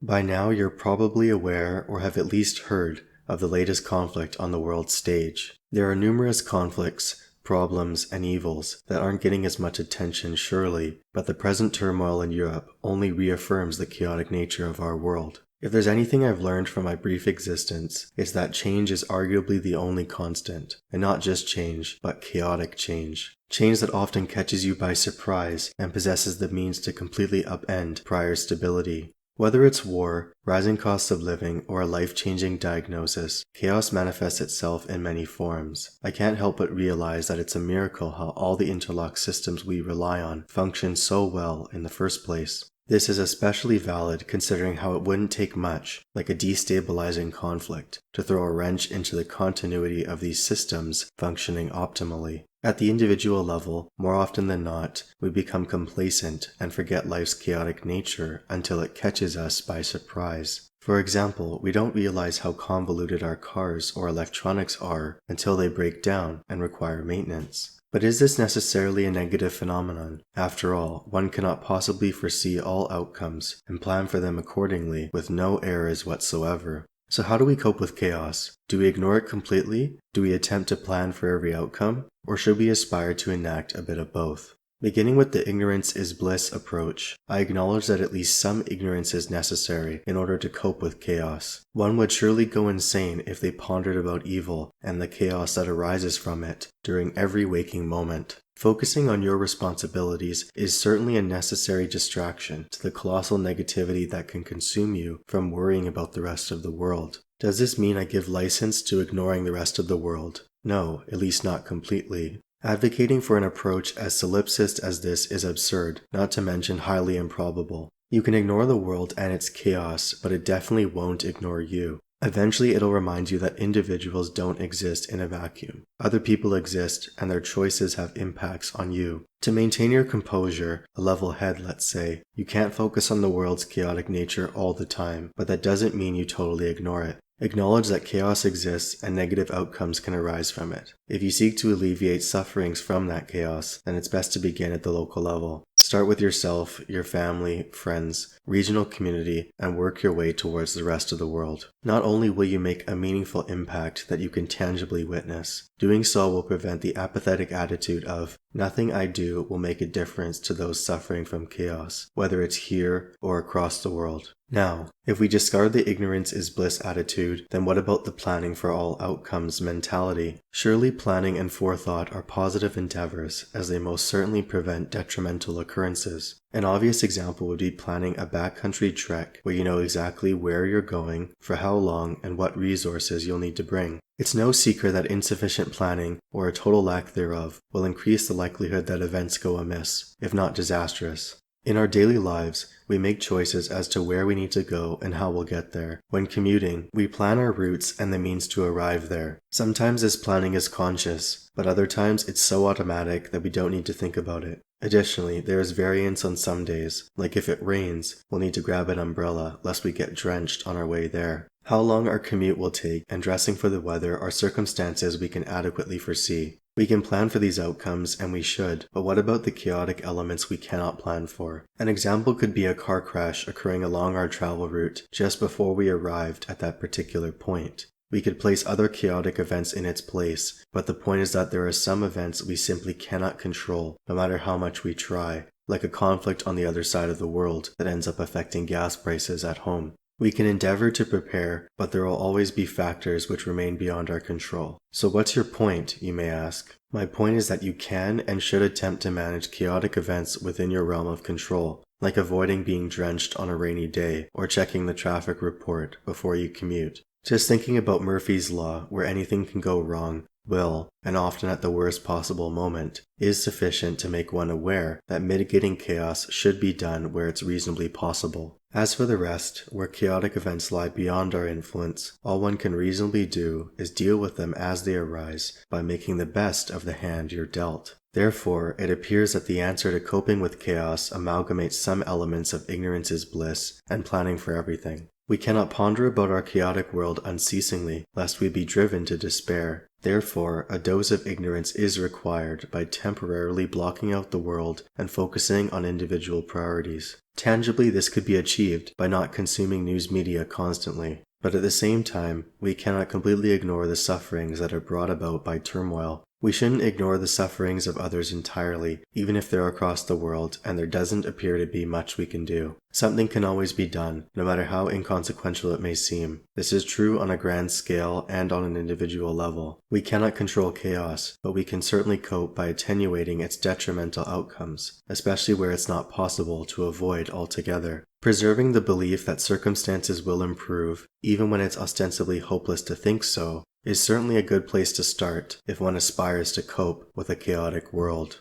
By now, you're probably aware or have at least heard of the latest conflict on the world stage. There are numerous conflicts, problems, and evils that aren't getting as much attention surely, but the present turmoil in Europe only reaffirms the chaotic nature of our world. If there's anything I've learned from my brief existence, it's that change is arguably the only constant, and not just change, but chaotic change. Change that often catches you by surprise and possesses the means to completely upend prior stability. Whether it's war, rising costs of living, or a life-changing diagnosis, chaos manifests itself in many forms. I can't help but realize that it's a miracle how all the interlocked systems we rely on function so well in the first place. This is especially valid considering how it wouldn't take much, like a destabilizing conflict, to throw a wrench into the continuity of these systems functioning optimally. At the individual level, more often than not, we become complacent and forget life's chaotic nature until it catches us by surprise. For example, we don't realize how convoluted our cars or electronics are until they break down and require maintenance. But is this necessarily a negative phenomenon? After all, one cannot possibly foresee all outcomes and plan for them accordingly with no errors whatsoever. So how do we cope with chaos? Do we ignore it completely? Do we attempt to plan for every outcome? Or should we aspire to enact a bit of both? Beginning with the ignorance is bliss approach, I acknowledge that at least some ignorance is necessary in order to cope with chaos. One would surely go insane if they pondered about evil and the chaos that arises from it during every waking moment. Focusing on your responsibilities is certainly a necessary distraction to the colossal negativity that can consume you from worrying about the rest of the world. Does this mean I give license to ignoring the rest of the world? No, at least not completely. Advocating for an approach as solipsist as this is absurd, not to mention highly improbable. You can ignore the world and its chaos, but it definitely won't ignore you. Eventually it'll remind you that individuals don't exist in a vacuum. Other people exist, and their choices have impacts on you. To maintain your composure, a level head let's say, you can't focus on the world's chaotic nature all the time, but that doesn't mean you totally ignore it. Acknowledge that chaos exists and negative outcomes can arise from it. If you seek to alleviate sufferings from that chaos, then it's best to begin at the local level. Start with yourself, your family, friends, regional community, and work your way towards the rest of the world. Not only will you make a meaningful impact that you can tangibly witness, doing so will prevent the apathetic attitude of, nothing I do will make a difference to those suffering from chaos, whether it's here or across the world. Now, if we discard the ignorance is bliss attitude, then what about the planning for all outcomes mentality? Surely planning and forethought are positive endeavors, as they most certainly prevent detrimental occurrences. An obvious example would be planning a backcountry trek where you know exactly where you're going, for how long, and what resources you'll need to bring. It's no secret that insufficient planning, or a total lack thereof, will increase the likelihood that events go amiss, if not disastrous. In our daily lives, we make choices as to where we need to go and how we'll get there. When commuting, we plan our routes and the means to arrive there. Sometimes this planning is conscious, but other times it's so automatic that we don't need to think about it. Additionally, there is variance on some days, like if it rains, we'll need to grab an umbrella lest we get drenched on our way there. How long our commute will take and dressing for the weather are circumstances we can adequately foresee. We can plan for these outcomes, and we should, but what about the chaotic elements we cannot plan for? An example could be a car crash occurring along our travel route just before we arrived at that particular point. We could place other chaotic events in its place, but the point is that there are some events we simply cannot control, no matter how much we try, like a conflict on the other side of the world that ends up affecting gas prices at home. We can endeavor to prepare, but there will always be factors which remain beyond our control. So what's your point, you may ask? My point is that you can and should attempt to manage chaotic events within your realm of control, like avoiding being drenched on a rainy day or checking the traffic report before you commute. Just thinking about Murphy's Law, where anything can go wrong, will, and often at the worst possible moment, is sufficient to make one aware that mitigating chaos should be done where it's reasonably possible. As for the rest, where chaotic events lie beyond our influence, all one can reasonably do is deal with them as they arise by making the best of the hand you're dealt. Therefore, it appears that the answer to coping with chaos amalgamates some elements of ignorance is bliss and planning for everything. We cannot ponder about our chaotic world unceasingly, lest we be driven to despair. Therefore, a dose of ignorance is required by temporarily blocking out the world and focusing on individual priorities. Tangibly, this could be achieved by not consuming news media constantly. But at the same time, we cannot completely ignore the sufferings that are brought about by turmoil. We shouldn't ignore the sufferings of others entirely, even if they're across the world and there doesn't appear to be much we can do. Something can always be done, no matter how inconsequential it may seem. This is true on a grand scale and on an individual level. We cannot control chaos, but we can certainly cope by attenuating its detrimental outcomes, especially where it's not possible to avoid altogether. Preserving the belief that circumstances will improve, even when it's ostensibly hopeless to think so, is certainly a good place to start if one aspires to cope with a chaotic world.